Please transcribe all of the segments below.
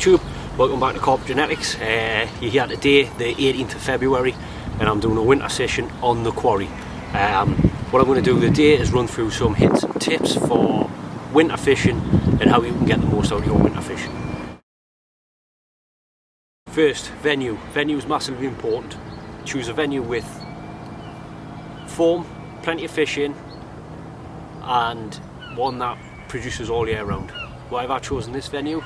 YouTube, welcome back to Carpgenetics. You're here today, the 18th of February, and I'm doing a winter session on the quarry. What I'm going to do today is run through some hints and tips for winter fishing and how you can get the most out of your winter fishing. First, venue. Venue is massively important. Choose a venue with foam, plenty of fish in, and one that produces all year round. Why have I chosen this venue?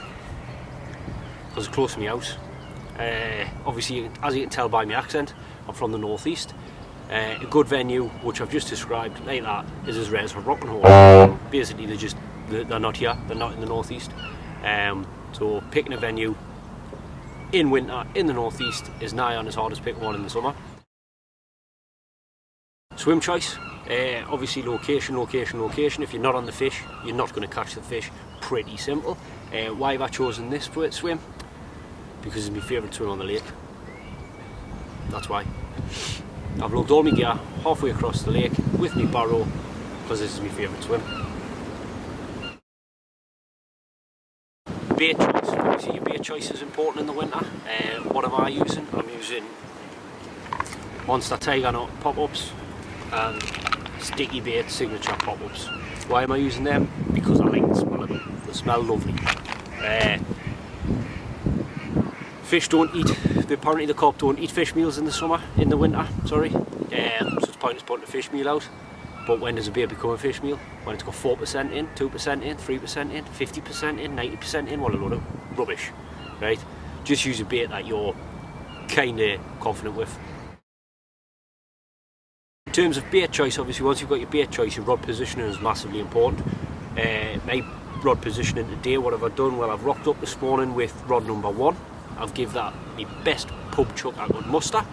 Because it's close to my house. Obviously, as you can tell by my accent, I'm from the northeast. A good venue, which I've just described like that, is as rare as a rock and horse. Basically, they're not here, they're not in the northeast. So picking a venue in winter in the northeast is nigh on as hard as picking one in the summer. Swim choice. Obviously location. If you're not on the fish, you're not going to catch the fish. Pretty simple. Why have I chosen this swim? Because it's my favourite swim on the lake. That's why. I've lugged all my gear halfway across the lake with my barrow because this is my favourite swim. Bait choice. Obviously your bait choice is important in the winter. What am I using? I'm using Monster Tiger Knot pop-ups and sticky bait signature pop-ups. Why am I using them? Because I like the smell of them. They smell lovely. Fish don't eat, apparently the carp don't eat fish meals in the winter, sorry. So it's pointless putting a fish meal out. But when does a bait become a fish meal? When it's got 4% in, 2% in, 3% in, 50% in, 90% in, what a load of rubbish, right? Just use a bait that you're kinda confident with. In terms of bait choice, obviously once you've got your bait choice, your rod positioning is massively important. My rod positioning today, what have I done? Well, I've rocked up this morning with rod number 1. I've give that my best pub chuck I could muster,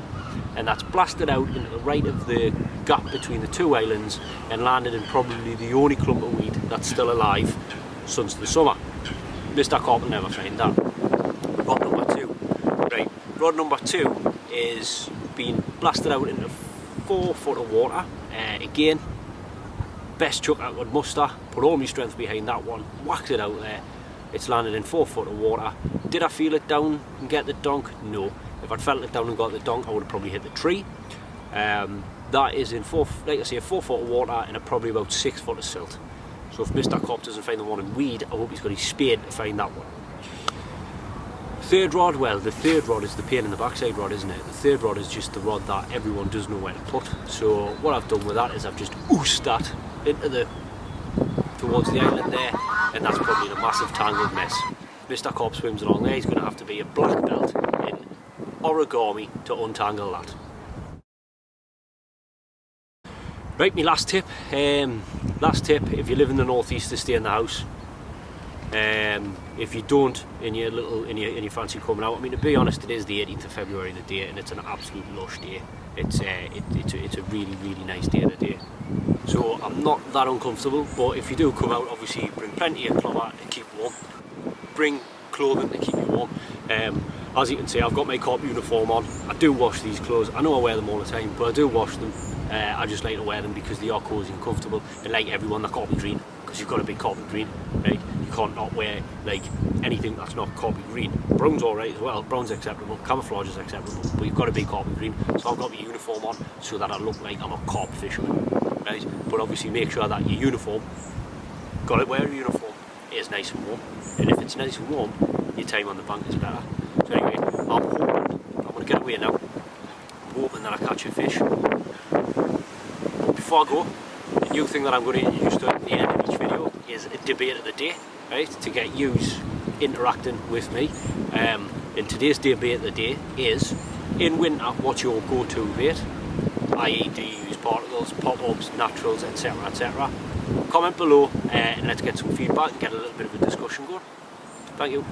and that's blasted out into the right of the gap between the two islands and landed in probably the only clump of weed that's still alive since the summer. Mr. Carp will never find that. Rod number 2. Right, rod number 2 is being blasted out into 4 foot of water. Again, best chuck I could muster, put all my strength behind that one, whacked it out there. It's landed in 4 foot of water. Did I feel it down and get the donk? No. If I'd felt it down and got the donk, I would have probably hit the tree. That is in 4 foot of water and probably about 6 foot of silt. So if Mr. Carp doesn't find the one in weed, I hope he's got his spade to find that one. Third rod, well, the third rod is the pain in the backside rod, isn't it? The third rod is just the rod that everyone does know where to put. So what I've done with that is I've just oosed that into towards the island there, and that's probably a massive tangled mess. Mr. Carp swims along there, he's going to have to be a black belt in origami to untangle that. Right, my last tip. If you live in the northeast, to stay in the house. If you don't, and you fancy coming out, I mean, to be honest, it is the 18th of February the day, and it's an absolute lush day. It's a really, really nice day today. So I'm not that uncomfortable, but if you do come out, obviously bring plenty of clothes to keep warm. Bring clothing to keep you warm. As you can see, I've got my carp uniform on. I do wash these clothes. I know I wear them all the time, but I do wash them. I just like to wear them because they are cosy and comfortable, and like everyone, they're carpy green, because you've got to be carpy green, right? You can't not wear like anything that's not carpy green. Brown's alright as well, brown's acceptable, camouflage is acceptable, but you've got to be carpy green. So I've got my uniform on so that I look like I'm a carp fisherman, right? But obviously make sure that your uniform, got to wear a uniform, is nice and warm, and if it's nice and warm, your time on the bank is better. So anyway, I'm going to get away now. I'm hoping that I catch a fish. But before I go, the new thing that I'm going to introduce at the end of each video is a debate of the day, right? To get you interacting with me. And today's debate of the day is, in winter, what's your go-to bait? I.e., do you use particles, pop-ups, naturals, etc, etc. Comment below and let's get some feedback and get a little bit of a discussion going. Thank you.